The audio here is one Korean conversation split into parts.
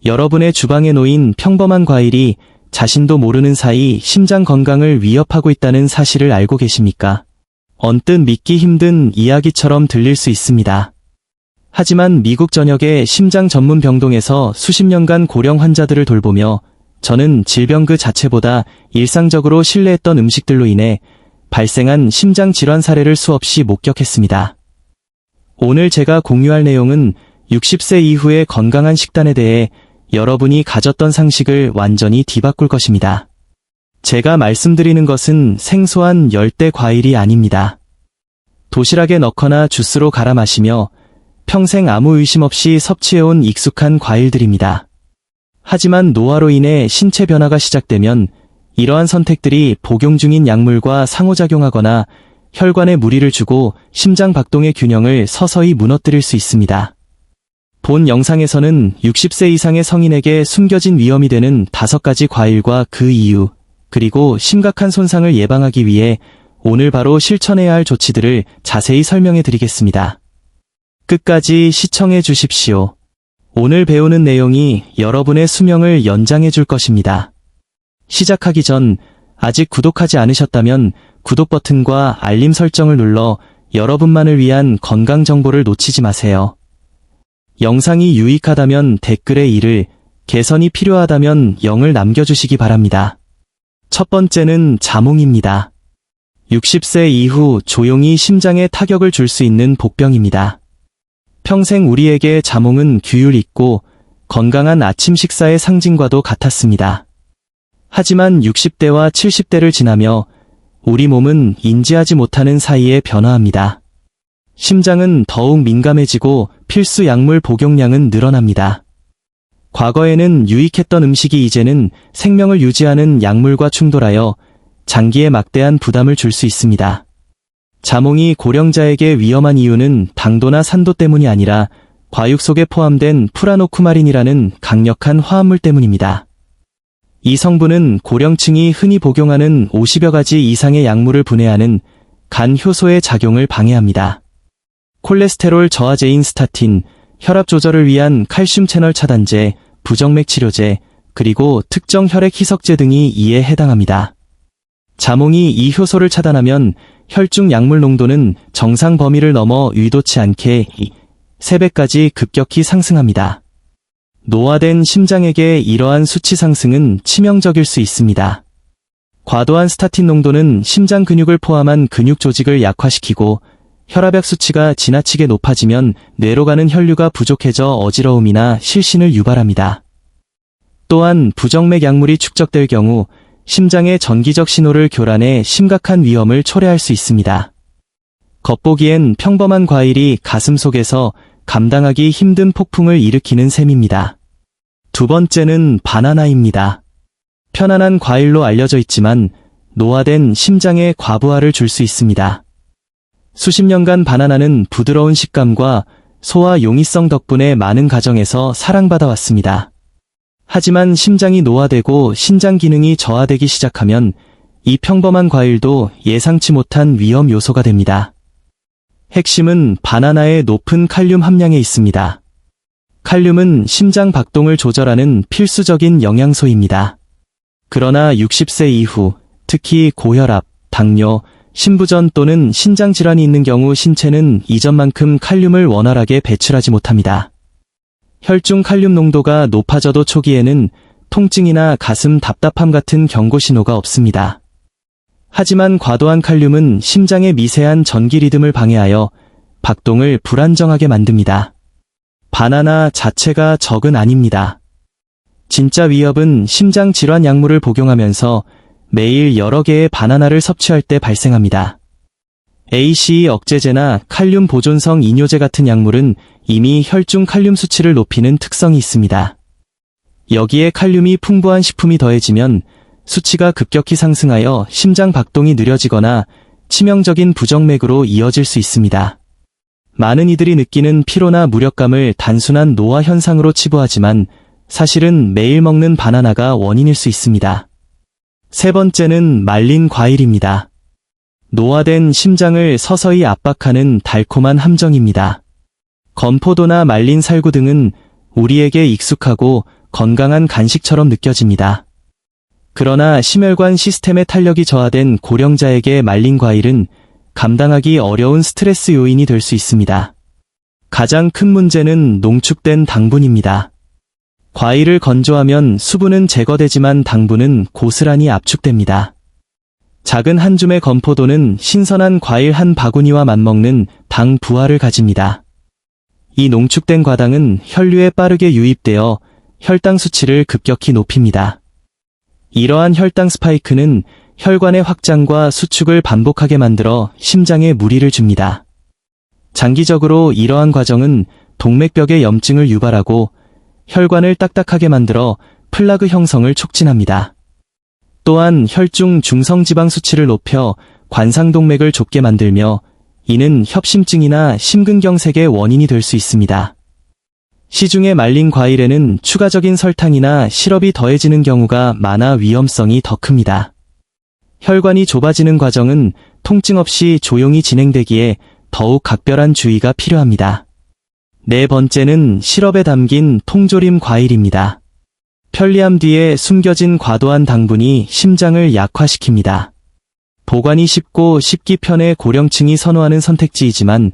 여러분의 주방에 놓인 평범한 과일이 자신도 모르는 사이 심장 건강을 위협하고 있다는 사실을 알고 계십니까? 언뜻 믿기 힘든 이야기처럼 들릴 수 있습니다. 하지만 미국 전역의 심장 전문 병동에서 수십 년간 고령 환자들을 돌보며 저는 질병 그 자체보다 일상적으로 신뢰했던 음식들로 인해 발생한 심장 질환 사례를 수없이 목격했습니다. 오늘 제가 공유할 내용은 60세 이후의 건강한 식단에 대해 여러분이 가졌던 상식을 완전히 뒤바꿀 것입니다. 제가 말씀드리는 것은 생소한 열대 과일이 아닙니다. 도시락에 넣거나 주스로 갈아 마시며 평생 아무 의심 없이 섭취해온 익숙한 과일들입니다. 하지만 노화로 인해 신체 변화가 시작되면 이러한 선택들이 복용 중인 약물과 상호작용하거나 혈관에 무리를 주고 심장 박동의 균형을 서서히 무너뜨릴 수 있습니다. 본 영상에서는 60세 이상의 성인에게 숨겨진 위험이 되는 5가지 과일과 그 이유, 그리고 심각한 손상을 예방하기 위해 오늘 바로 실천해야 할 조치들을 자세히 설명해 드리겠습니다. 끝까지 시청해 주십시오. 오늘 배우는 내용이 여러분의 수명을 연장해 줄 것입니다. 시작하기 전 아직 구독하지 않으셨다면 구독 버튼과 알림 설정을 눌러 여러분만을 위한 건강 정보를 놓치지 마세요. 영상이 유익하다면 댓글에 1을, 개선이 필요하다면 0을 남겨주시기 바랍니다. 첫 번째는 자몽입니다. 60세 이후 조용히 심장에 타격을 줄 수 있는 복병입니다. 평생 우리에게 자몽은 규율 있고 건강한 아침 식사의 상징과도 같았습니다. 하지만 60대와 70대를 지나며 우리 몸은 인지하지 못하는 사이에 변화합니다. 심장은 더욱 민감해지고 필수 약물 복용량은 늘어납니다. 과거에는 유익했던 음식이 이제는 생명을 유지하는 약물과 충돌하여 장기에 막대한 부담을 줄 수 있습니다. 자몽이 고령자에게 위험한 이유는 당도나 산도 때문이 아니라 과육 속에 포함된 프라노쿠마린이라는 강력한 화합물 때문입니다. 이 성분은 고령층이 흔히 복용하는 50여 가지 이상의 약물을 분해하는 간 효소의 작용을 방해합니다. 콜레스테롤 저하제인 스타틴, 혈압 조절을 위한 칼슘 채널 차단제, 부정맥 치료제, 그리고 특정 혈액 희석제 등이 이에 해당합니다. 자몽이 이 효소를 차단하면 혈중 약물 농도는 정상 범위를 넘어 의도치 않게 3배까지 급격히 상승합니다. 노화된 심장에게 이러한 수치 상승은 치명적일 수 있습니다. 과도한 스타틴 농도는 심장 근육을 포함한 근육 조직을 약화시키고 혈압약 수치가 지나치게 높아지면 뇌로 가는 혈류가 부족해져 어지러움이나 실신을 유발합니다. 또한 부정맥 약물이 축적될 경우 심장의 전기적 신호를 교란해 심각한 위험을 초래할 수 있습니다. 겉보기엔 평범한 과일이 가슴 속에서 감당하기 힘든 폭풍을 일으키는 셈입니다. 두 번째는 바나나입니다. 편안한 과일로 알려져 있지만 노화된 심장에 과부하를 줄 수 있습니다. 수십 년간 바나나는 부드러운 식감과 소화 용이성 덕분에 많은 가정에서 사랑받아 왔습니다. 하지만 심장이 노화되고 신장 기능이 저하되기 시작하면 이 평범한 과일도 예상치 못한 위험 요소가 됩니다. 핵심은 바나나의 높은 칼륨 함량에 있습니다. 칼륨은 심장 박동을 조절하는 필수적인 영양소입니다. 그러나 60세 이후, 특히 고혈압, 당뇨, 심부전 또는 신장질환이 있는 경우 신체는 이전만큼 칼륨을 원활하게 배출하지 못합니다. 혈중 칼륨 농도가 높아져도 초기에는 통증이나 가슴 답답함 같은 경고 신호가 없습니다. 하지만 과도한 칼륨은 심장의 미세한 전기 리듬을 방해하여 박동을 불안정하게 만듭니다. 바나나 자체가 적은 아닙니다. 진짜 위협은 심장 질환 약물을 복용하면서 매일 여러 개의 바나나를 섭취할 때 발생합니다. ACE 억제제나 칼륨 보존성 이뇨제 같은 약물은 이미 혈중 칼륨 수치를 높이는 특성이 있습니다. 여기에 칼륨이 풍부한 식품이 더해지면 수치가 급격히 상승하여 심장 박동이 느려지거나 치명적인 부정맥으로 이어질 수 있습니다. 많은 이들이 느끼는 피로나 무력감을 단순한 노화 현상으로 치부하지만 사실은 매일 먹는 바나나가 원인일 수 있습니다. 세 번째는 말린 과일입니다. 노화된 심장을 서서히 압박하는 달콤한 함정입니다. 건포도나 말린 살구 등은 우리에게 익숙하고 건강한 간식처럼 느껴집니다. 그러나 심혈관 시스템의 탄력이 저하된 고령자에게 말린 과일은 감당하기 어려운 스트레스 요인이 될 수 있습니다. 가장 큰 문제는 농축된 당분입니다. 과일을 건조하면 수분은 제거되지만 당분은 고스란히 압축됩니다. 작은 한 줌의 건포도는 신선한 과일 한 바구니와 맞먹는 당 부하를 가집니다. 이 농축된 과당은 혈류에 빠르게 유입되어 혈당 수치를 급격히 높입니다. 이러한 혈당 스파이크는 혈관의 확장과 수축을 반복하게 만들어 심장에 무리를 줍니다. 장기적으로 이러한 과정은 동맥벽에 염증을 유발하고 혈관을 딱딱하게 만들어 플라그 형성을 촉진합니다. 또한 혈중 중성지방 수치를 높여 관상동맥을 좁게 만들며 이는 협심증이나 심근경색의 원인이 될 수 있습니다. 시중에 말린 과일에는 추가적인 설탕이나 시럽이 더해지는 경우가 많아 위험성이 더 큽니다. 혈관이 좁아지는 과정은 통증 없이 조용히 진행되기에 더욱 각별한 주의가 필요합니다. 네 번째는 시럽에 담긴 통조림 과일입니다. 편리함 뒤에 숨겨진 과도한 당분이 심장을 약화시킵니다. 보관이 쉽고 씹기 편해 고령층이 선호하는 선택지이지만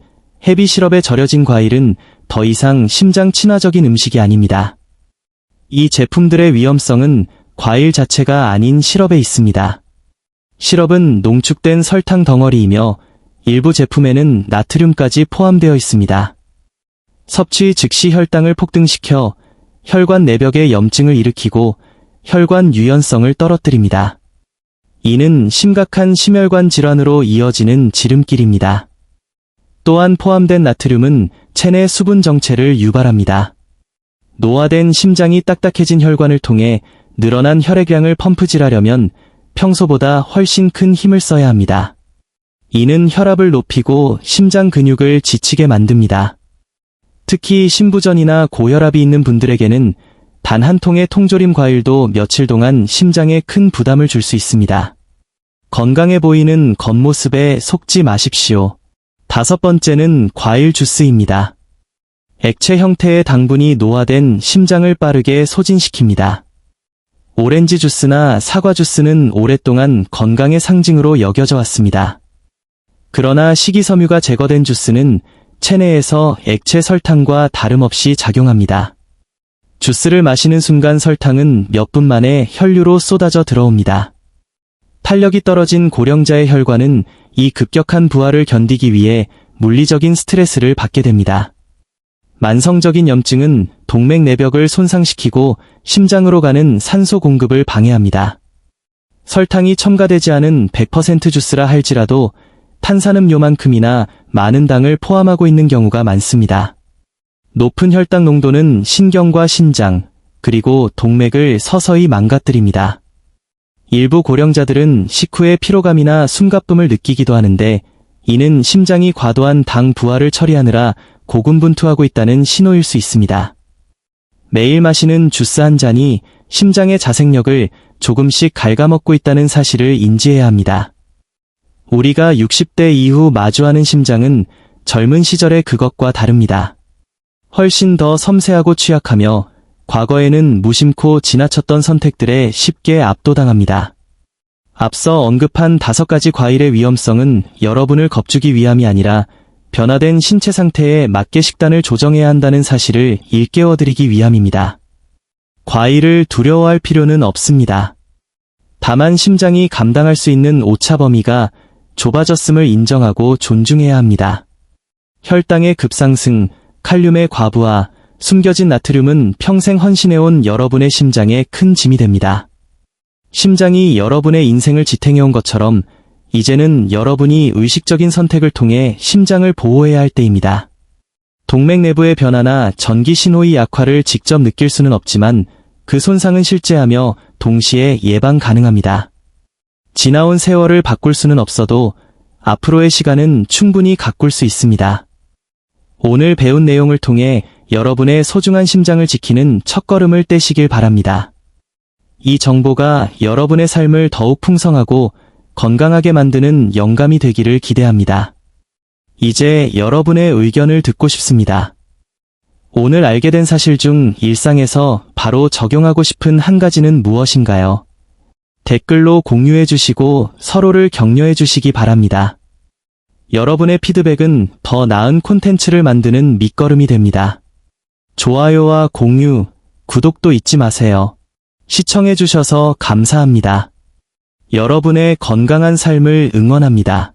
헤비 시럽에 절여진 과일은 더 이상 심장 친화적인 음식이 아닙니다. 이 제품들의 위험성은 과일 자체가 아닌 시럽에 있습니다. 시럽은 농축된 설탕 덩어리이며 일부 제품에는 나트륨까지 포함되어 있습니다. 섭취 즉시 혈당을 폭등시켜 혈관 내벽에 염증을 일으키고 혈관 유연성을 떨어뜨립니다. 이는 심각한 심혈관 질환으로 이어지는 지름길입니다. 또한 포함된 나트륨은 체내 수분 정체를 유발합니다. 노화된 심장이 딱딱해진 혈관을 통해 늘어난 혈액량을 펌프질하려면 평소보다 훨씬 큰 힘을 써야 합니다. 이는 혈압을 높이고 심장 근육을 지치게 만듭니다. 특히 신부전이나 고혈압이 있는 분들에게는 단 한 통의 통조림 과일도 며칠 동안 심장에 큰 부담을 줄 수 있습니다. 건강해 보이는 겉모습에 속지 마십시오. 다섯 번째는 과일 주스입니다. 액체 형태의 당분이 노화된 심장을 빠르게 소진시킵니다. 오렌지 주스나 사과 주스는 오랫동안 건강의 상징으로 여겨져 왔습니다. 그러나 식이섬유가 제거된 주스는 체내에서 액체 설탕과 다름없이 작용합니다. 주스를 마시는 순간 설탕은 몇 분 만에 혈류로 쏟아져 들어옵니다. 탄력이 떨어진 고령자의 혈관은 이 급격한 부하를 견디기 위해 물리적인 스트레스를 받게 됩니다. 만성적인 염증은 동맥 내벽을 손상시키고 심장으로 가는 산소 공급을 방해합니다. 설탕이 첨가되지 않은 100% 주스라 할지라도 탄산음료만큼이나 많은 당을 포함하고 있는 경우가 많습니다. 높은 혈당 농도는 신경과 신장, 그리고 동맥을 서서히 망가뜨립니다. 일부 고령자들은 식후에 피로감이나 숨가쁨을 느끼기도 하는데 이는 심장이 과도한 당 부하를 처리하느라 고군분투하고 있다는 신호일 수 있습니다. 매일 마시는 주스 한 잔이 심장의 자생력을 조금씩 갉아먹고 있다는 사실을 인지해야 합니다. 우리가 60대 이후 마주하는 심장은 젊은 시절의 그것과 다릅니다. 훨씬 더 섬세하고 취약하며 과거에는 무심코 지나쳤던 선택들에 쉽게 압도당합니다. 앞서 언급한 5가지 과일의 위험성은 여러분을 겁주기 위함이 아니라 변화된 신체 상태에 맞게 식단을 조정해야 한다는 사실을 일깨워드리기 위함입니다. 과일을 두려워할 필요는 없습니다. 다만 심장이 감당할 수 있는 오차 범위가 좁아졌음을 인정하고 존중해야 합니다. 혈당의 급상승, 칼륨의 과부하, 숨겨진 나트륨은 평생 헌신해온 여러분의 심장에 큰 짐이 됩니다. 심장이 여러분의 인생을 지탱해온 것처럼 이제는 여러분이 의식적인 선택을 통해 심장을 보호해야 할 때입니다. 동맥 내부의 변화나 전기 신호의 약화를 직접 느낄 수는 없지만 그 손상은 실제하며 동시에 예방 가능합니다. 지나온 세월을 바꿀 수는 없어도 앞으로의 시간은 충분히 가꿀 수 있습니다. 오늘 배운 내용을 통해 여러분의 소중한 심장을 지키는 첫걸음을 떼시길 바랍니다. 이 정보가 여러분의 삶을 더욱 풍성하고 건강하게 만드는 영감이 되기를 기대합니다. 이제 여러분의 의견을 듣고 싶습니다. 오늘 알게 된 사실 중 일상에서 바로 적용하고 싶은 한 가지는 무엇인가요? 댓글로 공유해 주시고 서로를 격려해 주시기 바랍니다. 여러분의 피드백은 더 나은 콘텐츠를 만드는 밑거름이 됩니다. 좋아요와 공유, 구독도 잊지 마세요. 시청해 주셔서 감사합니다. 여러분의 건강한 삶을 응원합니다.